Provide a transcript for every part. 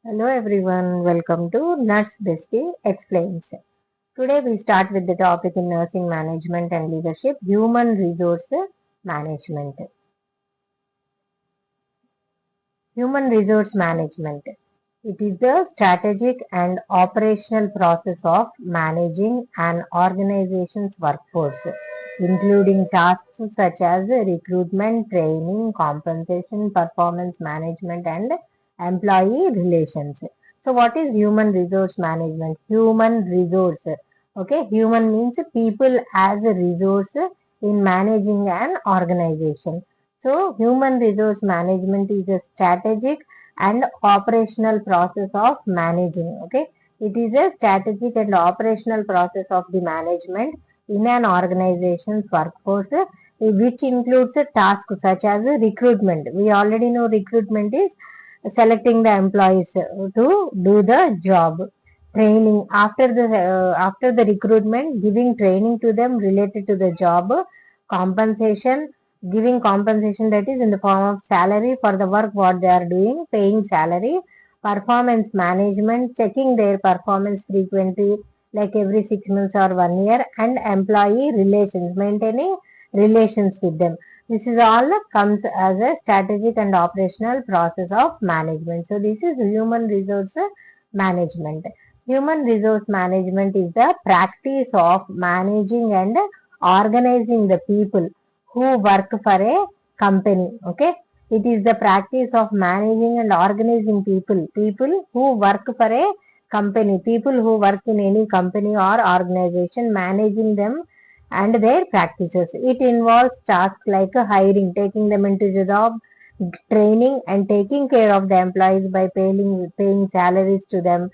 Hello everyone, welcome to Nurse Bestie Explains. Today we start with the topic in nursing management and leadership, human resource management. Human resource management. It is the strategic and operational process of managing an organization's workforce, including tasks such as recruitment, training, compensation, performance management, and employee relations. So, what is human resource management? Human resource. Okay, human means people as a resource in managing an organization. So, human resource management is a strategic and operational process of managing. Okay, it is a strategic and operational process of the management in an organization's workforce, which includes a task such as recruitment. We already know recruitment is selecting the employees to do the job. Training after the recruitment, giving training to them related to the job. Compensation, giving compensation, that is in the form of salary for the work what they are doing, paying salary. Performance management, checking their performance frequently, like every 6 months or 1 year. And employee relations, maintaining relations with them. This is all comes as a strategic and operational process of management. So this is human resource management. Human resource management is the practice of managing and organizing the people who work for a company. Okay, it is the practice of managing and organizing people who work for a company, people who work in any company or organization, managing them and their practices. It involves tasks like hiring, taking them into the job, training, and taking care of the employees by paying salaries to them,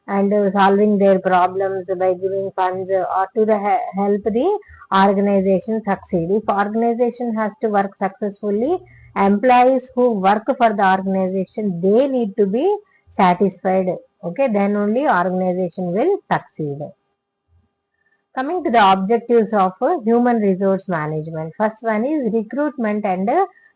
and solving their problems by giving funds or to help the organization succeed. If organization has to work successfully, employees who work for the organization, they need to be satisfied. Okay, then only organization will succeed. Coming to the objectives of human resource management. First one is recruitment and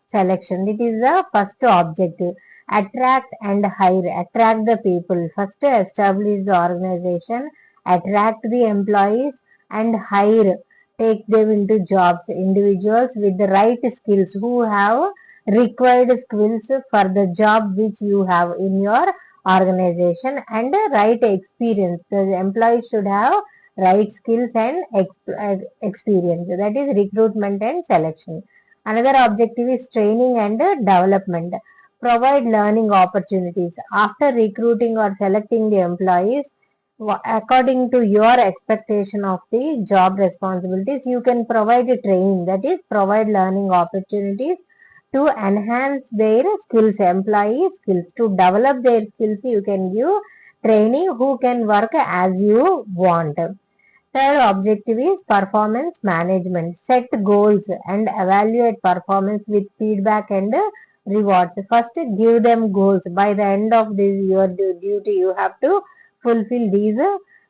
selection. It is the first objective. Attract and hire. Attract the people. First establish the organization. Attract the employees and hire. Take them into jobs. Individuals with the right skills who have required skills for the job which you have in your organization, and right experience. The employees should have right skills and experience. That is recruitment and selection. Another objective is training and development. Provide learning opportunities. After recruiting or selecting the employees, according to your expectation of the job responsibilities, you can provide a training. That is, provide learning opportunities to enhance their skills, employee skills. To develop their skills, you can give training who can work as you want. Third objective is performance management. Set goals and evaluate performance with feedback and rewards. First, give them goals. By the end of this your duty, you have to fulfill these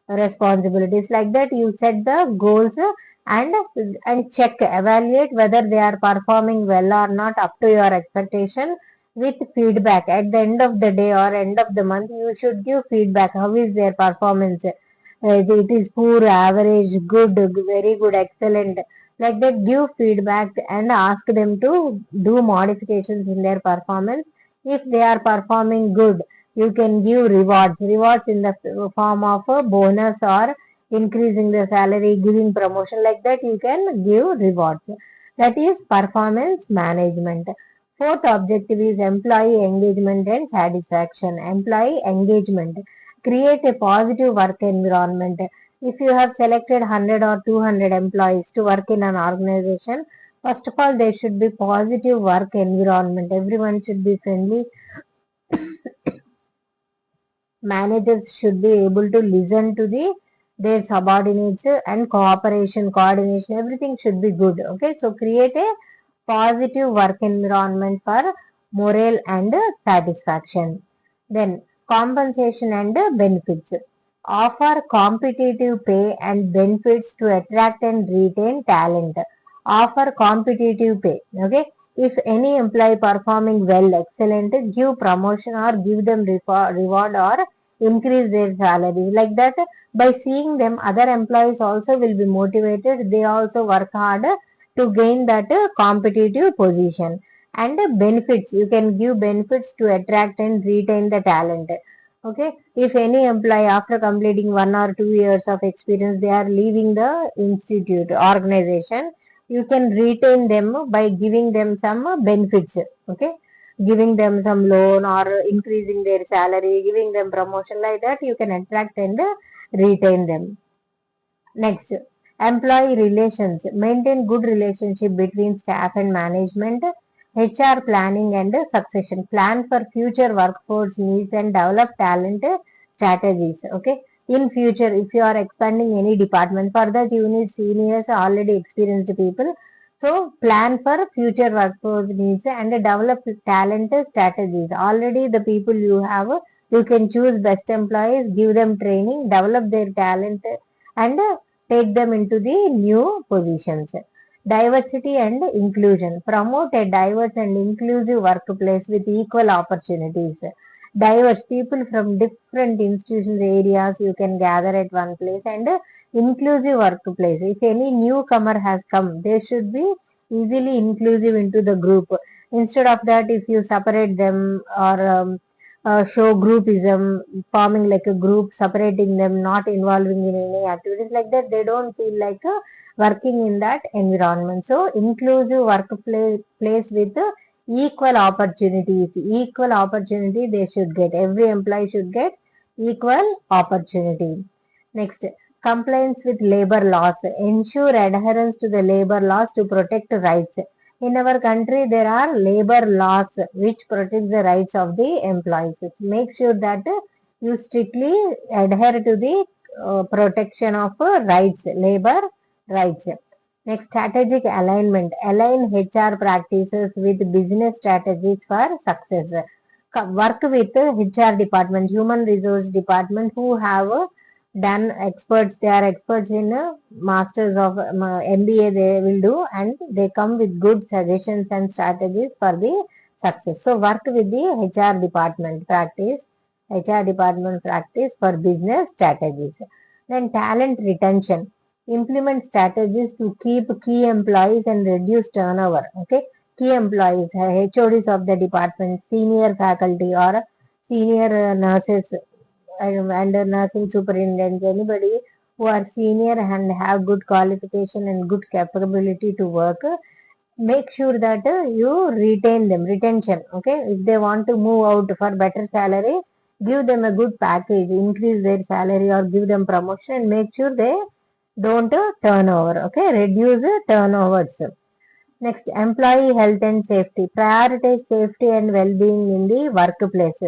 responsibilities. Like that, you set the goals and check, evaluate whether they are performing well or not up to your expectation with feedback. At the end of the day or end of the month, you should give feedback. How is their performance? It is poor, average, good, very good, excellent. Like that, give feedback and ask them to do modifications in their performance. If they are performing good, you can give rewards. Rewards in the form of a bonus or increasing the salary, giving promotion. Like that, you can give rewards. That is performance management. Fourth objective is employee engagement and satisfaction. Employee engagement. Create a positive work environment. If you have selected 100 or 200 employees to work in an organization, first of all, there should be positive work environment. Everyone should be friendly. Managers should be able to listen to their subordinates, and cooperation, coordination, everything should be good. Okay, so create a positive work environment for morale and satisfaction. Then compensation and benefits. Offer competitive pay and benefits to attract and retain talent. Offer competitive pay. Okay, If any employee performing well, excellent, give promotion or give them reward or increase their salary. Like that, by seeing them, other employees also will be motivated. They also work hard to gain that competitive position. And benefits, you can give benefits to attract and retain the talent. Okay, if any employee after completing 1 or 2 years of experience, they are leaving the institute organization, you can retain them by giving them some benefits. Okay, giving them some loan or increasing their salary, giving them promotion. Like that, you can attract and retain them. Next, employee relations. Maintain good relationship between staff and management. HR planning and succession. Plan for future workforce needs and develop talent strategies. Okay. In future, if you are expanding any department, for that you need seniors, already experienced people. So plan for future workforce needs and develop talent strategies. Already the people you have, you can choose best employees, give them training, develop their talent and take them into the new positions. Diversity and inclusion. Promote a diverse and inclusive workplace with equal opportunities. Diverse people from different institutions, areas you can gather at one place, and inclusive workplace. If any newcomer has come, they should be easily inclusive into the group. Instead of that, if you separate them or show groupism, forming like a group, separating them, not involving in any activities like that, they don't feel like working in that environment. So inclusive workplace place with equal opportunities, equal opportunity they should get. Every employee should get equal opportunity. Next, compliance with labor laws. Ensure adherence to the labor laws to protect rights. In our country, there are labor laws which protect the rights of the employees. Make sure that you strictly adhere to the protection of rights, labor rights. Next, strategic alignment. Align HR practices with business strategies for success. Work with HR department, human resource department, who have done experts. They are experts in masters of MBA. They will do, and they come with good suggestions and strategies for the success. So work with the HR department practice for business strategies. Then talent retention. Implement strategies to keep key employees and reduce turnover. Okay, key employees, HODs of the department, senior faculty or senior nurses and nursing superintendents, anybody who are senior and have good qualification and good capability to work, make sure that you retain them, retention. Okay, if they want to move out for better salary, give them a good package, increase their salary or give them promotion and make sure they don't turn over. Okay, reduce turnovers. Next, employee health and safety. Prioritize safety and well-being in the workplace.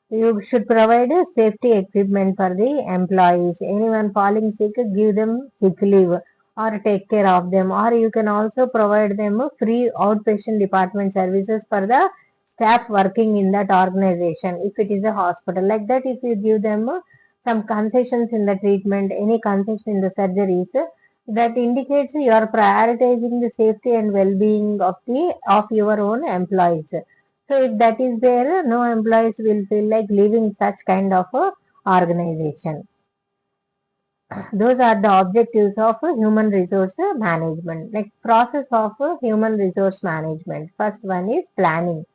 You should provide safety equipment for the employees. Anyone falling sick, give them sick leave or take care of them. Or you can also provide them free outpatient department services for the staff working in that organization. If it is a hospital, like that, if you give them some concessions in the treatment, any concession in the surgeries, that indicates you are prioritizing the safety and well-being of your own employees. So if that is there, no employees will feel like leaving such kind of a organization. Those are the objectives of human resource management. Like process of human resource management. First one is planning.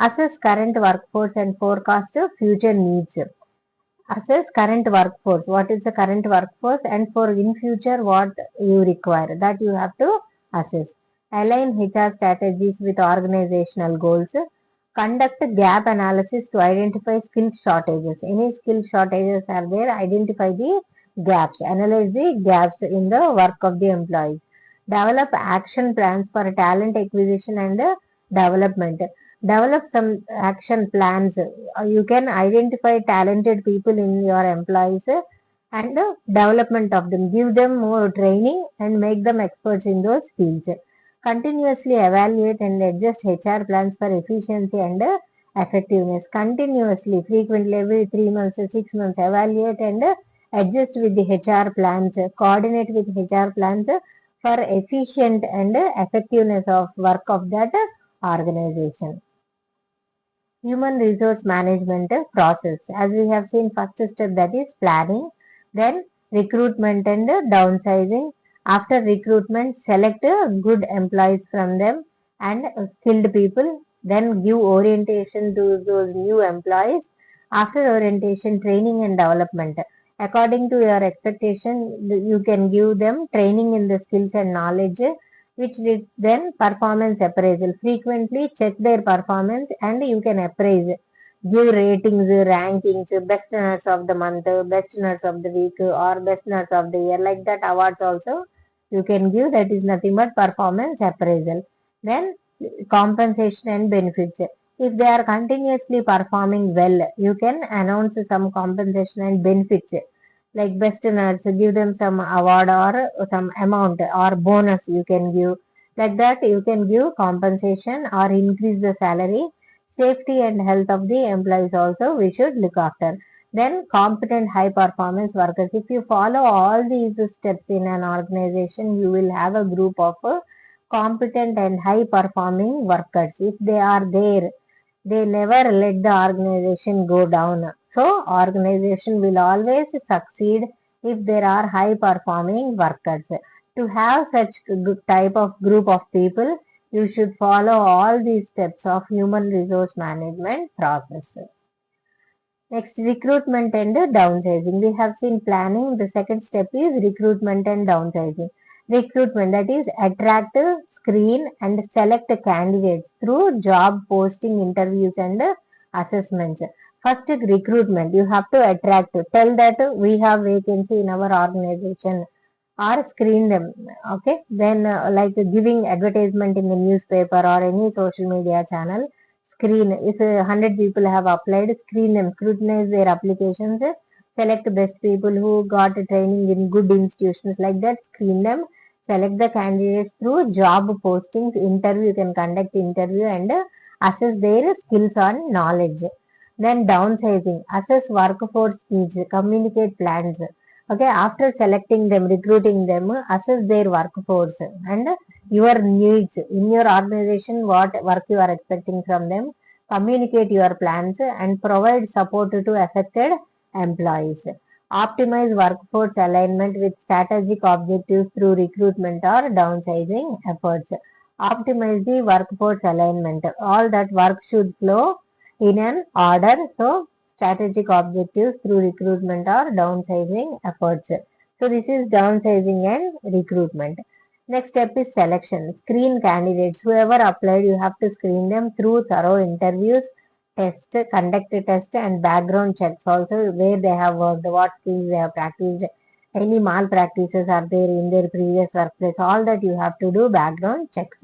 Assess current workforce and forecast future needs. Assess current workforce. What is the current workforce, and for in future what you require, that you have to assess. Align HR strategies with organizational goals. Conduct gap analysis to identify skill shortages. Any skill shortages are there, identify the gaps. Analyze the gaps in the work of the employees. Develop action plans for talent acquisition and development. Develop some action plans. You can identify talented people in your employees and development of them. Give them more training and make them experts in those fields. Continuously evaluate and adjust HR plans for efficiency and effectiveness. Continuously, frequently, every 3 months to 6 months, evaluate and adjust with the HR plans. Coordinate with HR plans for efficient and effectiveness of work of that organization. Human resource management process. As we have seen, first step that is planning, then recruitment and downsizing. After recruitment, select good employees from them and skilled people. Then give orientation to those new employees. After orientation, training and development. According to your expectation, you can give them training in the skills and knowledge, which leads then performance appraisal. Frequently check their performance and you can appraise. Give ratings, rankings, best nurse of the month, best nurse of the week, or best nurse of the year. Like that awards also you can give. That is nothing but performance appraisal. Then compensation and benefits. If they are continuously performing well, you can announce some compensation and benefits like best nurse, give them some award or some amount or bonus you can give. Like that, you can give compensation or increase the salary. Safety and health of the employees also we should look after. Then competent high performance workers. If you follow all these steps in an organization, you will have a group of competent and high performing workers. If they are there, they never let the organization go down. So organization will always succeed if there are high performing workers. To have such type of group of people, you should follow all these steps of human resource management process. Next, recruitment and downsizing. We have seen planning. The second step is recruitment and downsizing. Recruitment, that is attract, screen and select candidates through job posting, interviews and assessments. First, recruitment. You have to attract. Tell that we have vacancy in our organization or screen them. Okay. Then like giving advertisement in the newspaper or any social media channel. Screen. If 100 people have applied, screen them, scrutinize their applications, select best people who got training in good institutions. Like that, screen them, select the candidates through job postings, interview. You can conduct interview and assess their skills and knowledge. Then downsizing, assess workforce needs, communicate plans. Okay, after selecting them, recruiting them, assess their workforce and your needs in your organization, what work you are expecting from them, communicate your plans and provide support to affected employees. Optimize workforce alignment with strategic objectives through recruitment or downsizing efforts. Optimize the workforce alignment. All that work should flow in an order. So strategic objectives through recruitment or downsizing efforts. So this is downsizing and recruitment. Next step is selection. Screen candidates. Whoever applied, you have to screen them through thorough interviews, test, conduct a test and background checks also where they have worked, what skills they have practiced, any malpractices are there in their previous workplace. All that you have to do background checks.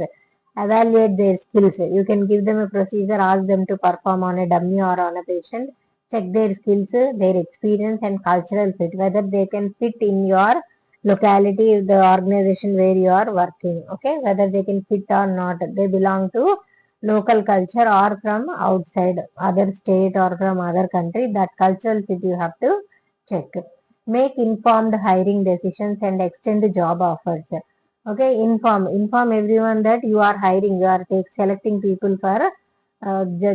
Evaluate their skills. You can give them a procedure, ask them to perform on a dummy or on a patient. Check their skills, their experience and cultural fit, whether they can fit in your locality, the organization where you are working. Okay, whether they can fit or not. They belong to local culture or from outside other state or from other country. That cultural fit you have to check. Make informed hiring decisions and extend job offers. Okay, inform everyone that you are hiring, you are selecting people for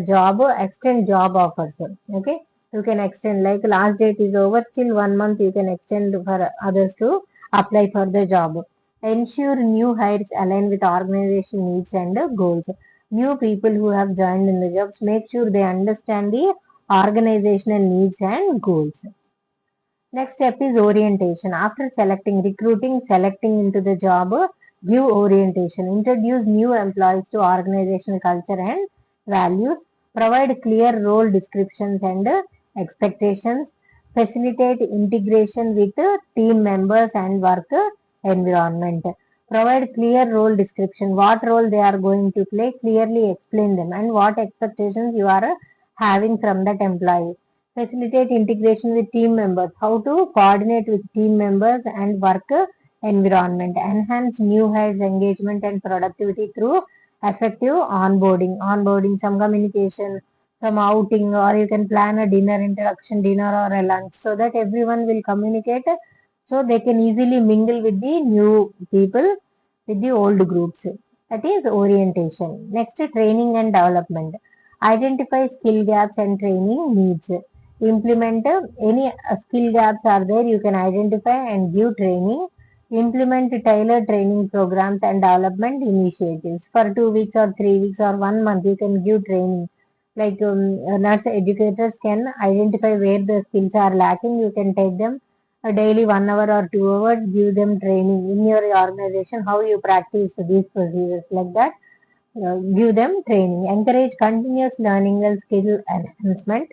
job, extend job offers. Okay, you can extend, like last date is over, till 1 month you can extend for others to apply for the job. Ensure new hires align with organization needs and goals. New people who have joined in the jobs, make sure they understand the organizational needs and goals. Next step is orientation. After selecting into the job, give orientation. Introduce new employees to organizational culture and values. Provide clear role descriptions and expectations. Facilitate integration with team members and work environment. Provide clear role description. What role they are going to play, clearly explain them and what expectations you are having from that employee. Facilitate integration with team members, how to coordinate with team members and work environment. Enhance new hires engagement and productivity through effective onboarding, some communication, some outing, or you can plan a dinner, introduction dinner or a lunch, so that everyone will communicate, so they can easily mingle with the new people, with the old groups. That is orientation. Next, training and development. Identify skill gaps and training needs. Implement any skill gaps are there, you can identify and give training. Implement tailored training programs and development initiatives. For 2 weeks or 3 weeks or 1 month, you can give training. Like nurse educators can identify where the skills are lacking. You can take them a daily 1 hour or 2 hours, give them training in your organization, how you practice these procedures like that. Give them training. Encourage continuous learning and skill enhancement.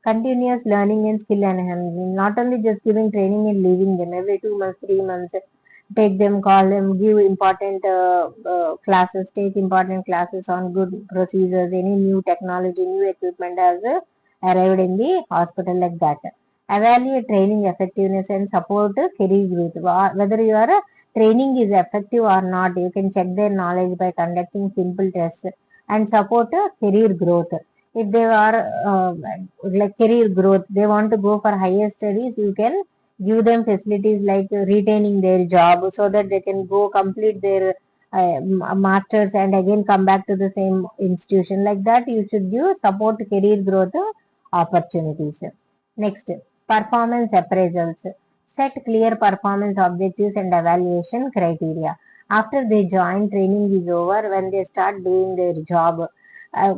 Continuous learning and skill enhancement. Not only just giving training and leaving them every 2 months, 3 months. Take them, call them, give important classes, take important classes on good procedures, any new technology, new equipment has arrived in the hospital like that. Evaluate training effectiveness and support career growth. Whether your training is effective or not, you can check their knowledge by conducting simple tests and support career growth. If they are like career growth, they want to go for higher studies, you can give them facilities like retaining their job so that they can go complete their masters and again come back to the same institution. Like that, you should give support career growth opportunities. Next, performance appraisals. Set clear performance objectives and evaluation criteria. After they join, training is over. When they start doing their job,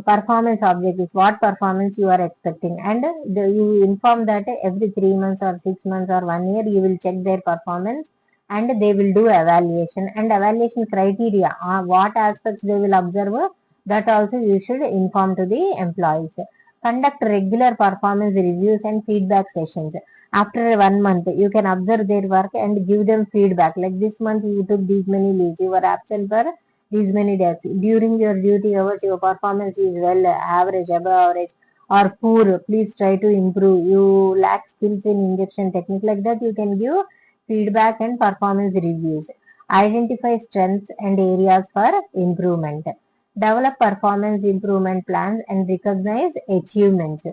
performance objectives, what performance you are expecting, and you inform that every 3 months or 6 months or 1 year you will check their performance and they will do evaluation and evaluation criteria, what aspects they will observe, that also you should inform to the employees. Conduct regular performance reviews and feedback sessions. After 1 month you can observe their work and give them feedback, like this month you took these many leaves, you were absent for these many days. During your duty hours, your performance is well, average, above average, or poor. Please try to improve. You lack skills in injection technique, like that. You can give feedback and performance reviews. Identify strengths and areas for improvement. Develop performance improvement plans and recognize achievements.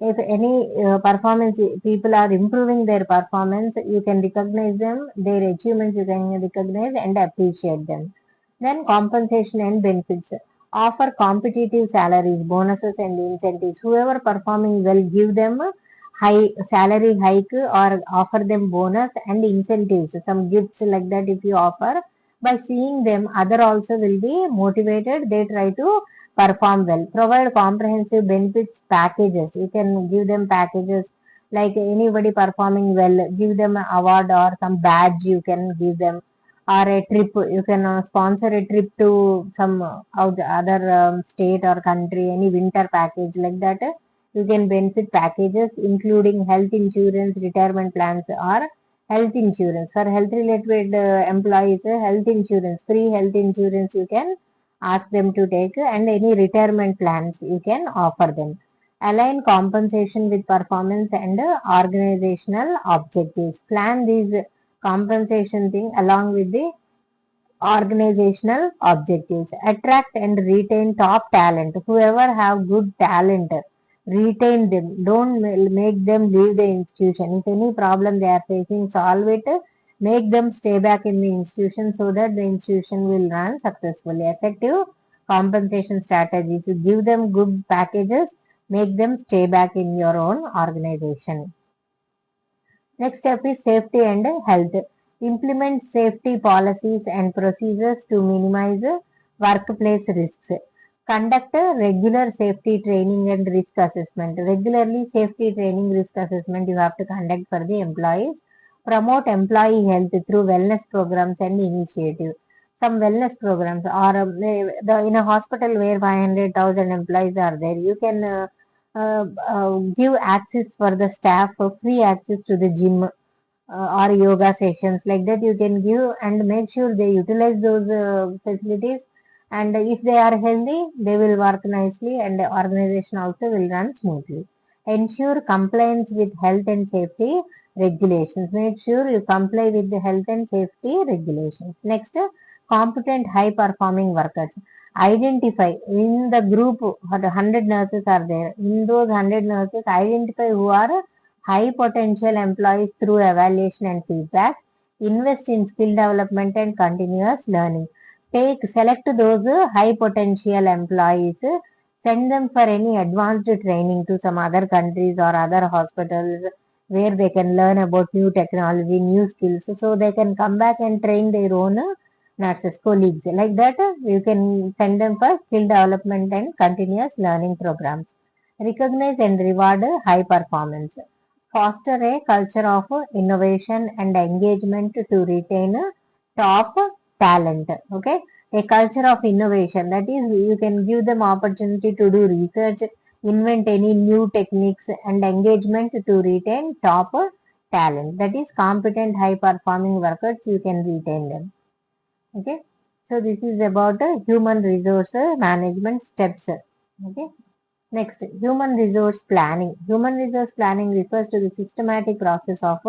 If any performance people are improving their performance, you can recognize them, their achievements you can recognize and appreciate them. Then compensation and benefits. Offer competitive salaries, bonuses and incentives. Whoever performing well, give them a high salary hike or offer them bonus and incentives. Some gifts like that if you offer. By seeing them, other also will be motivated. They try to perform well. Provide comprehensive benefits packages. You can give them packages like anybody performing well, give them an award or some badge you can give them, or a trip. You can sponsor a trip to some other state or country, any winter package like that. You can benefit packages including health insurance, retirement plans, or health insurance for health related employees. Health insurance, free health insurance you can ask them to take, and any retirement plans you can offer them. Align compensation with performance and organizational objectives. Plan these compensation thing along with the organizational objectives. Attract and retain top talent. Whoever have good talent, retain them. Don't make them leave the institution. If any problem they are facing, solve it. Make them stay back in the institution so that the institution will run successfully. Effective compensation strategies. You give them good packages, make them stay back in your own organization. Next step is safety and health. Implement safety policies and procedures to minimize workplace risks. Conduct regular safety training and risk assessment. Regularly safety training, risk assessment you have to conduct for the employees. Promote employee health through wellness programs and initiatives. Some wellness programs, or in a hospital where 500,000 employees are there, you can give access for the staff, free access to the gym or yoga sessions, like that you can give and make sure they utilize those facilities, and if they are healthy they will work nicely and the organization also will run smoothly. Ensure compliance with health and safety regulations. Make sure you comply with the health and safety regulations. Next, competent high performing workers. Identify in the group, the 100 nurses are there. In those 100 nurses, identify who are high potential employees through evaluation and feedback. Invest in skill development and continuous learning. Select those high potential employees, send them for any advanced training to some other countries or other hospitals where they can learn about new technology, new skills, so they can come back and train their own nurses, colleagues. Like that, you can send them for skill development and continuous learning programs. Recognize and reward high performance. Foster a culture of innovation and engagement to retain top talent. Okay, a culture of innovation, that is, you can give them opportunity to do research, invent any new techniques, and engagement to retain top talent. That is, competent, high performing workers, you can retain them. Okay, so this is about human resource management steps. Okay. Next, human resource planning. Human resource planning refers to the systematic process of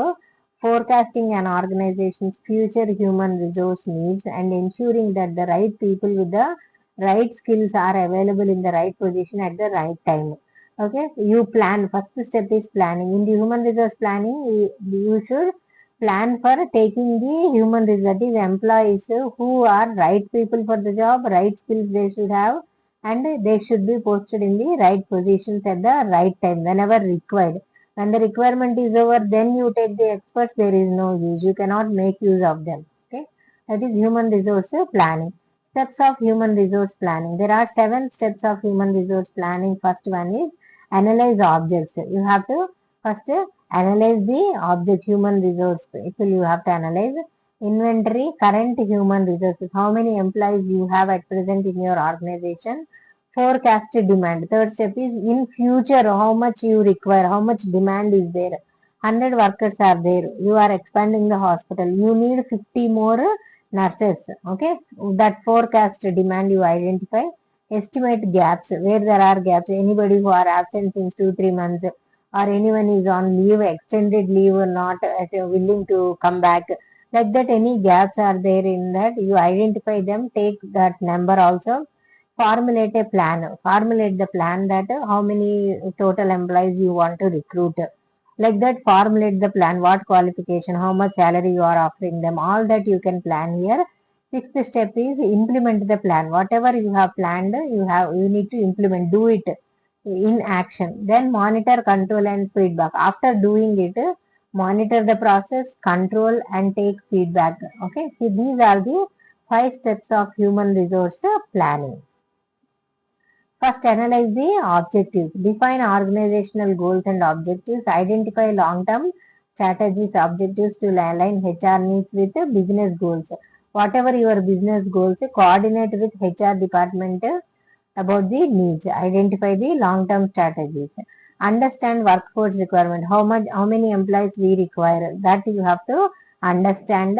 forecasting an organization's future human resource needs and ensuring that the right people with the right skills are available in the right position at the right time. Okay, you plan. First step is planning. In the human resource planning, you should plan for taking the human resource, that is, employees who are right people for the job, right skills they should have, and they should be posted in the right positions at the right time whenever required. When the requirement is over, then you take the experts, there is no use. You cannot make use of them. Okay, that is human resource planning. Steps of human resource planning. There are 7 steps of human resource planning. First one is analyze objects. You have to first analyze the object, human resource people. You have to analyze inventory current human resources. How many employees you have at present in your organization? Forecasted demand. Third step is in future, how much you require, how much demand is there. 100 workers are there. You are expanding the hospital. You need 50 more nurses. Okay. That forecast demand you identify. Estimate gaps. Where there are gaps. Anybody who are absent since 2-3 months, or anyone is on leave, extended leave, or not willing to come back. Like that, any gaps are there in that. You identify them. Take that number also. Formulate a plan. Formulate the plan that how many total employees you want to recruit. Like that, formulate the plan. What qualification, how much salary you are offering them. All that you can plan here. Sixth step is implement the plan. Whatever you have planned, you need to implement. Do it in action. Then monitor, control, and feedback. After doing it, monitor the process, control, and take feedback. Okay. See, these are the 5 steps of human resource planning. First, analyze the objectives. Define organizational goals and objectives. Identify long-term strategies, objectives to align HR needs with business goals. Whatever your business goals, coordinate with HR department about the needs. Identify the long-term strategies. Understand workforce requirement. How many employees we require. That you have to understand.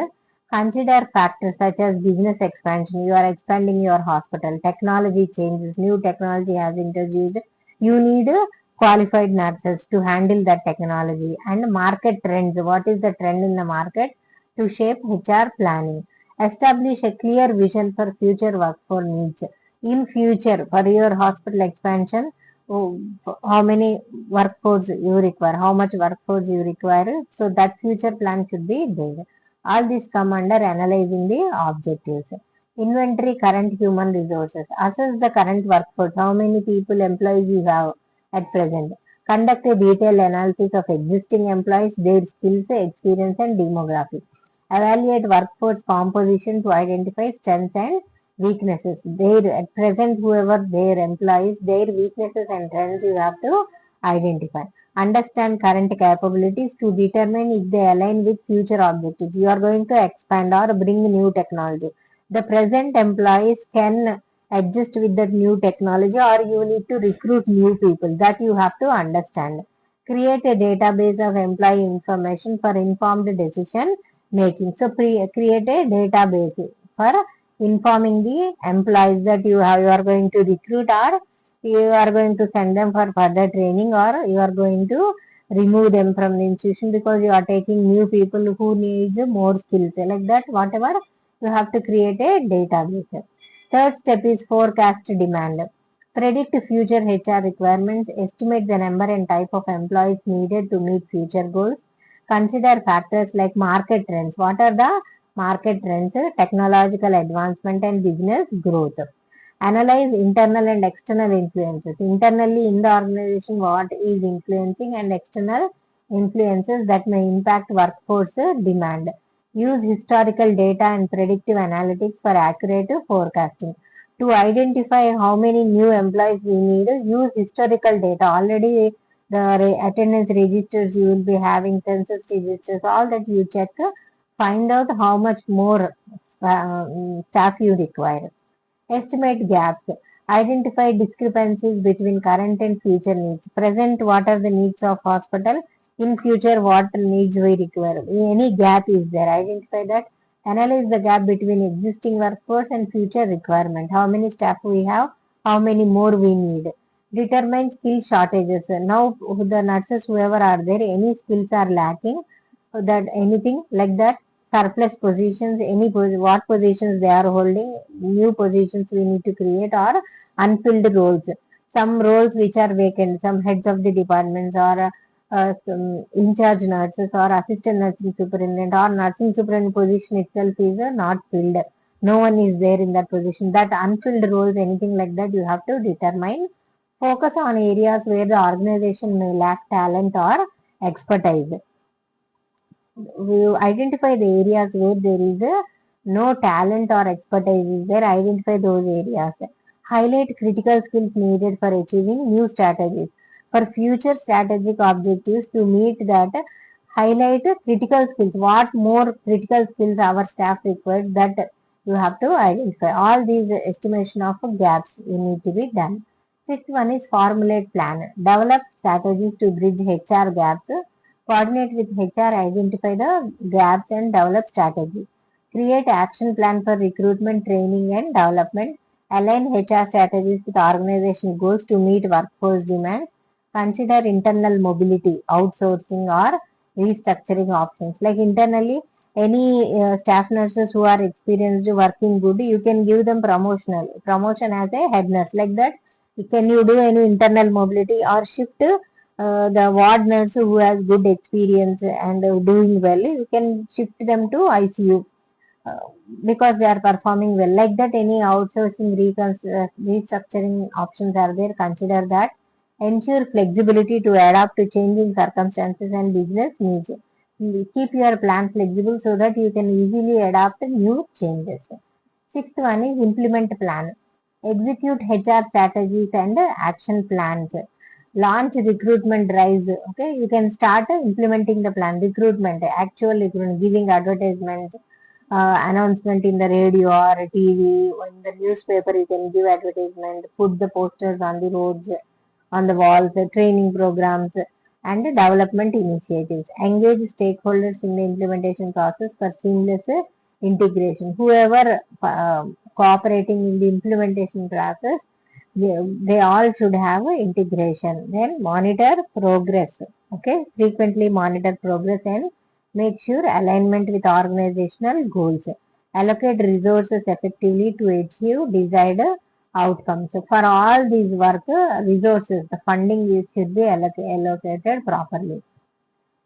Consider factors such as business expansion. You are expanding your hospital. Technology changes. New technology has introduced. You need qualified nurses to handle that technology. And market trends. What is the trend in the market to shape HR planning? Establish a clear vision for future workforce needs. In future, for your hospital expansion, oh, how many workforce you require, how much workforce you require. So that future plan should be there. All these come under analyzing the objectives. Inventory current human resources. Assess the current workforce. How many people, employees you have at present. Conduct a detailed analysis of existing employees, their skills, experience, and demography. Evaluate workforce composition to identify strengths and weaknesses. Their at present, whoever their employees, their weaknesses and strengths you have to identify. Understand current capabilities to determine if they align with future objectives. You are going to expand or bring new technology. The present employees can adjust with that new technology, or you need to recruit new people. That you have to understand. Create a database of employee information for informed decision making. So create a database for informing the employees that you are going to recruit, or you are going to send them for further training, or you are going to remove them from the institution because you are taking new people who needs more skills. Like that, whatever, you have to create a database. Third step is forecast demand. Predict future HR requirements, estimate the number and type of employees needed to meet future goals, Consider factors like market trends. What are the market trends? Technological advancement and business growth. Analyze internal and external influences. Internally in the organization, what is influencing, and external influences that may impact workforce demand. Use historical data and predictive analytics for accurate forecasting. To identify how many new employees we need, use historical data. Already the attendance registers you will be having, census registers, all that you check, find out how much more staff you require. Estimate gaps. Identify discrepancies between current and future needs. Present, what are the needs of hospital? In future, what needs we require? Any gap is there. Identify that. Analyze the gap between existing workforce and future requirement. How many staff we have? How many more we need? Determine skill shortages. Now, the nurses, whoever are there, any skills are lacking. That anything like that, surplus positions, what positions they are holding, new positions we need to create, or unfilled roles. Some roles which are vacant, some heads of the departments, or some in charge nurses, or assistant nursing superintendent, or nursing superintendent position itself is not filled. No one is there in that position. That unfilled roles, anything like that, you have to determine. Focus on areas where the organization may lack talent or expertise. We identify the areas where there is no talent or expertise is there. Identify those areas. Highlight critical skills needed for achieving new strategies. For future strategic objectives to meet that, highlight critical skills. What more critical skills our staff requires, that you have to identify. All these estimation of gaps you need to be done. Fifth one is formulate plan. Develop strategies to bridge HR gaps. Coordinate with HR, identify the gaps and develop strategy. Create action plan for recruitment, training and development. Align HR strategies with organization goals to meet workforce demands. Consider internal mobility, outsourcing or restructuring options. Like internally, any staff nurses who are experienced working good, you can give them promotion as a head nurse. Like that, can you do any internal mobility or shift the ward nurse who has good experience and doing well, you can shift them to ICU uh, because they are performing well. Like that, any outsourcing restructuring options are there. Consider that. Ensure flexibility to adapt to changing circumstances and business needs. Keep your plan flexible so that you can easily adapt new changes. Sixth one is implement plan. Execute HR strategies and action plans. Launch recruitment drives. Okay, you can start implementing the plan. Recruitment, actual recruitment, giving advertisements, announcement in the radio or TV, or in the newspaper. You can give advertisement, put the posters on the roads, on the walls, training programs, and development initiatives. Engage stakeholders in the implementation process for seamless integration. Whoever cooperating in the implementation process, they all should have integration. Then monitor progress. Okay, frequently monitor progress and make sure alignment with organizational goals. Allocate resources effectively to achieve desired outcomes. So for all these work, resources, the funding should be allocated properly.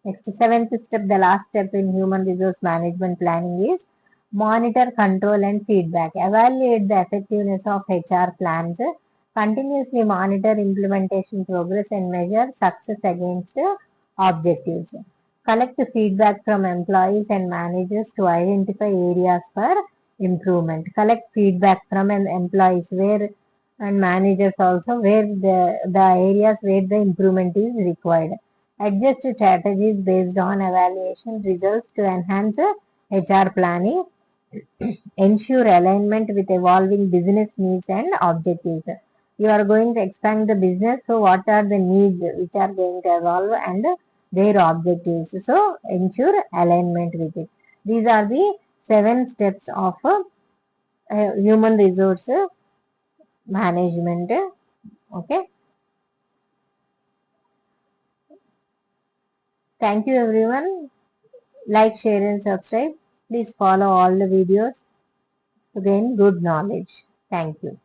Next, seventh step, the last step in human resource management planning is monitor, control, and feedback. Evaluate the effectiveness of HR plans. Continuously monitor implementation progress and measure success against objectives. Collect feedback from employees and managers to identify areas for improvement. Collect feedback from employees where and managers also where the areas where the improvement is required. Adjust strategies based on evaluation results to enhance HR planning. Ensure alignment with evolving business needs and objectives. You are going to expand the business, so what are the needs which are going to evolve and their objectives. So ensure alignment with it. These are the 7 steps of human resource management. Okay. Thank you everyone. Like, share and subscribe. Please follow all the videos to gain good knowledge. Thank you.